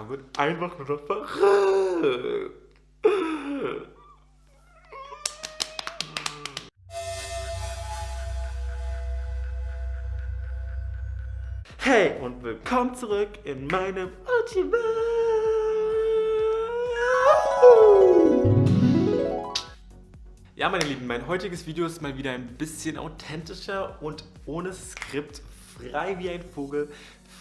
Man wird einfach nur noch verrückt. Hey und willkommen zurück in meinem Ultimate. Ja, meine Lieben, mein heutiges Video ist mal wieder ein bisschen authentischer und ohne Skript, frei wie ein Vogel,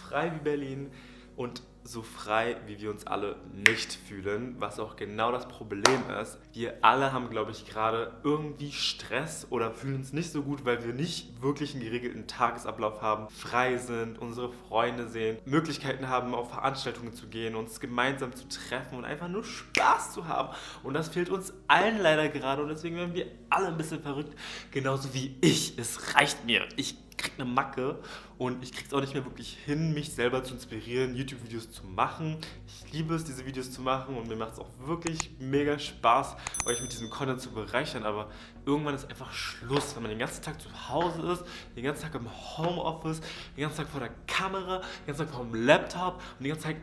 frei wie Berlin und so frei, wie wir uns alle nicht fühlen, was auch genau das Problem ist. Wir alle haben, glaube ich, gerade irgendwie Stress oder fühlen uns nicht so gut, weil wir nicht wirklich einen geregelten Tagesablauf haben, frei sind, unsere Freunde sehen, Möglichkeiten haben, auf Veranstaltungen zu gehen, uns gemeinsam zu treffen und einfach nur Spaß zu haben. Und das fehlt uns allen leider gerade und deswegen werden wir alle ein bisschen verrückt, genauso wie ich. Es reicht mir. Ich krieg eine Macke und ich krieg's auch nicht mehr wirklich hin, mich selber zu inspirieren, YouTube-Videos zu machen. Ich liebe es, diese Videos zu machen und mir macht es auch wirklich mega Spaß, euch mit diesem Content zu bereichern, aber irgendwann ist einfach Schluss, wenn man den ganzen Tag zu Hause ist, den ganzen Tag im Homeoffice, den ganzen Tag vor der Kamera, den ganzen Tag vor dem Laptop und den ganzen Tag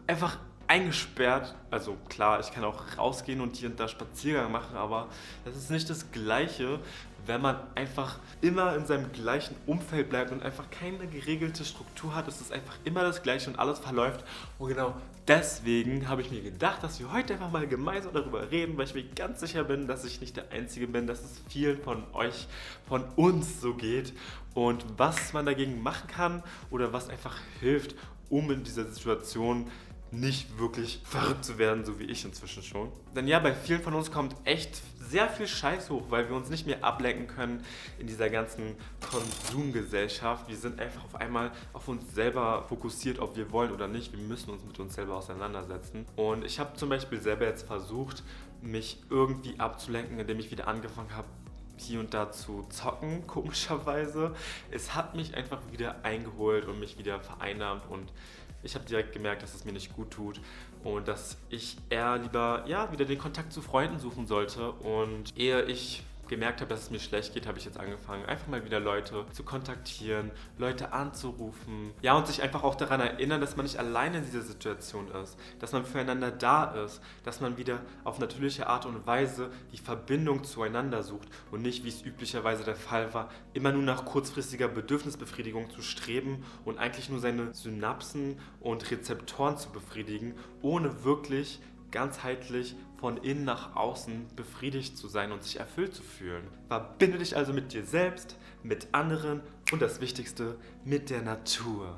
einfach eingesperrt. Also klar, ich kann auch rausgehen und hier und da Spaziergang machen, aber das ist nicht das Gleiche, wenn man einfach immer in seinem gleichen Umfeld bleibt und einfach keine geregelte Struktur hat. Es ist einfach immer das Gleiche und alles verläuft. Und genau deswegen habe ich mir gedacht, dass wir heute einfach mal gemeinsam darüber reden, weil ich mir ganz sicher bin, dass ich nicht der Einzige bin, dass es vielen von euch, von uns so geht. Und was man dagegen machen kann oder was einfach hilft, um in dieser Situation nicht wirklich verrückt zu werden, so wie ich inzwischen schon. Denn ja, bei vielen von uns kommt echt sehr viel Scheiß hoch, weil wir uns nicht mehr ablenken können in dieser ganzen Konsumgesellschaft. Wir sind einfach auf einmal auf uns selber fokussiert, ob wir wollen oder nicht. Wir müssen uns mit uns selber auseinandersetzen. Und ich habe zum Beispiel selber jetzt versucht, mich irgendwie abzulenken, indem ich wieder angefangen habe, hier und da zu zocken, komischerweise. Es hat mich einfach wieder eingeholt und mich wieder vereinnahmt und ich habe direkt gemerkt, dass es mir nicht gut tut und dass ich eher lieber wieder den Kontakt zu Freunden suchen sollte. Und ehe ich gemerkt habe, dass es mir schlecht geht, habe ich jetzt angefangen, einfach mal wieder Leute zu kontaktieren, Leute anzurufen. Ja, und sich einfach auch daran erinnern, dass man nicht alleine in dieser Situation ist, dass man füreinander da ist, dass man wieder auf natürliche Art und Weise die Verbindung zueinander sucht und nicht, wie es üblicherweise der Fall war, immer nur nach kurzfristiger Bedürfnisbefriedigung zu streben und eigentlich nur seine Synapsen und Rezeptoren zu befriedigen, ohne wirklich ganzheitlich von innen nach außen befriedigt zu sein und sich erfüllt zu fühlen. Verbinde dich also mit dir selbst, mit anderen und das Wichtigste, mit der Natur.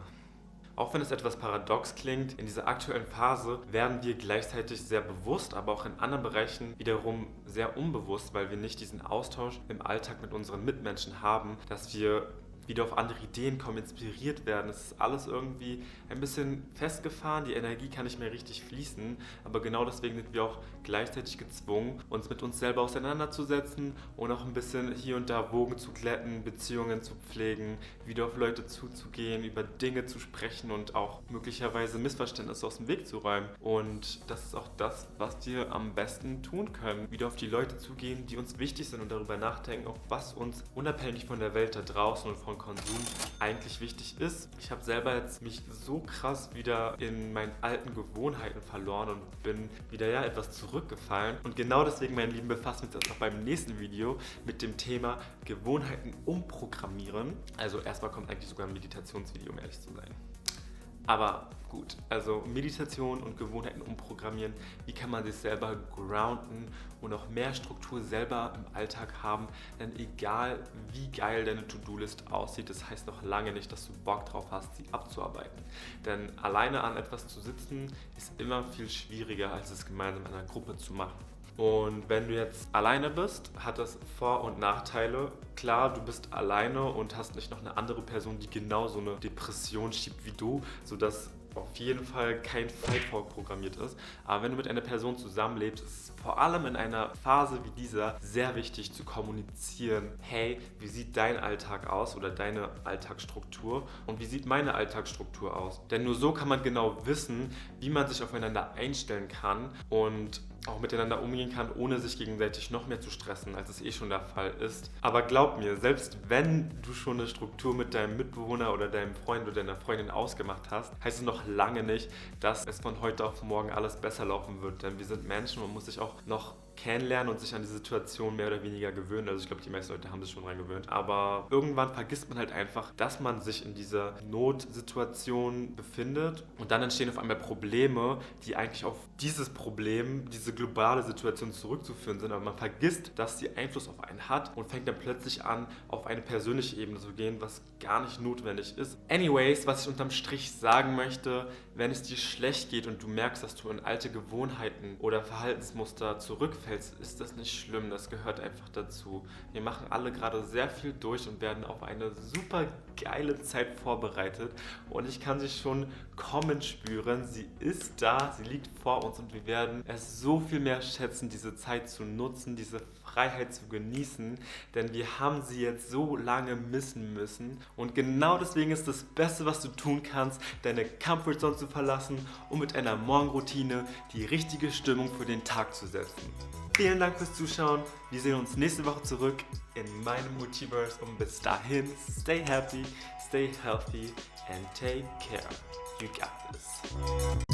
Auch wenn es etwas paradox klingt, in dieser aktuellen Phase werden wir gleichzeitig sehr bewusst, aber auch in anderen Bereichen wiederum sehr unbewusst, weil wir nicht diesen Austausch im Alltag mit unseren Mitmenschen haben, dass wir wieder auf andere Ideen kommen, inspiriert werden. Es ist alles irgendwie ein bisschen festgefahren, die Energie kann nicht mehr richtig fließen, aber genau deswegen sind wir auch gleichzeitig gezwungen, uns mit uns selber auseinanderzusetzen und auch ein bisschen hier und da Wogen zu glätten, Beziehungen zu pflegen, wieder auf Leute zuzugehen, über Dinge zu sprechen und auch möglicherweise Missverständnisse aus dem Weg zu räumen. Und das ist auch das, was wir am besten tun können, wieder auf die Leute zugehen, die uns wichtig sind und darüber nachdenken, auch was uns unabhängig von der Welt da draußen und von Konsum eigentlich wichtig ist. Ich habe selber jetzt mich so krass wieder in meinen alten Gewohnheiten verloren und bin wieder etwas zurückgefallen. Und genau deswegen, meine Lieben, befassen wir uns jetzt auch beim nächsten Video mit dem Thema Gewohnheiten umprogrammieren. Also erstmal kommt eigentlich sogar ein Meditationsvideo, um ehrlich zu sein. Aber gut, also Meditation und Gewohnheiten umprogrammieren, wie kann man sich selber grounden und auch mehr Struktur selber im Alltag haben, denn egal wie geil deine To-Do-List aussieht, das heißt noch lange nicht, dass du Bock drauf hast, sie abzuarbeiten. Denn alleine an etwas zu sitzen, ist immer viel schwieriger, als es gemeinsam in einer Gruppe zu machen. Und wenn du jetzt alleine bist, hat das Vor- und Nachteile. Klar, du bist alleine und hast nicht noch eine andere Person, die genau so eine Depression schiebt wie du, sodass auf jeden Fall kein Fight vorprogrammiert ist. Aber wenn du mit einer Person zusammenlebst, ist es vor allem in einer Phase wie dieser sehr wichtig zu kommunizieren. Hey, wie sieht dein Alltag aus oder deine Alltagsstruktur und wie sieht meine Alltagsstruktur aus? Denn nur so kann man genau wissen, wie man sich aufeinander einstellen kann und auch miteinander umgehen kann, ohne sich gegenseitig noch mehr zu stressen, als es eh schon der Fall ist. Aber glaub mir, selbst wenn du schon eine Struktur mit deinem Mitbewohner oder deinem Freund oder deiner Freundin ausgemacht hast, heißt es noch lange nicht, dass es von heute auf morgen alles besser laufen wird. Denn wir sind Menschen, man muss sich auch noch kennenlernen und sich an die Situation mehr oder weniger gewöhnen. Also ich glaube, die meisten Leute haben sich schon dran gewöhnt. Aber irgendwann vergisst man halt einfach, dass man sich in dieser Notsituation befindet und dann entstehen auf einmal Probleme, die eigentlich auf dieses Problem, diese globale Situation zurückzuführen sind. Aber man vergisst, dass sie Einfluss auf einen hat und fängt dann plötzlich an, auf eine persönliche Ebene zu gehen, was gar nicht notwendig ist. Anyways, was ich unterm Strich sagen möchte, wenn es dir schlecht geht und du merkst, dass du in alte Gewohnheiten oder Verhaltensmuster zurückfällst, ist das nicht schlimm, das gehört einfach dazu. Wir machen alle gerade sehr viel durch und werden auf eine super geile Zeit vorbereitet und ich kann sie schon kommen spüren. Sie ist da, sie liegt vor uns und wir werden es so viel mehr schätzen, diese Zeit zu nutzen, diese Freiheit zu genießen, denn wir haben sie jetzt so lange missen müssen und genau deswegen ist das Beste, was du tun kannst, deine Comfortzone zu verlassen und mit einer Morgenroutine die richtige Stimmung für den Tag zu setzen. Vielen Dank fürs Zuschauen. Wir sehen uns nächste Woche zurück in meinem Multiverse und bis dahin, stay happy, stay healthy and take care. You got this.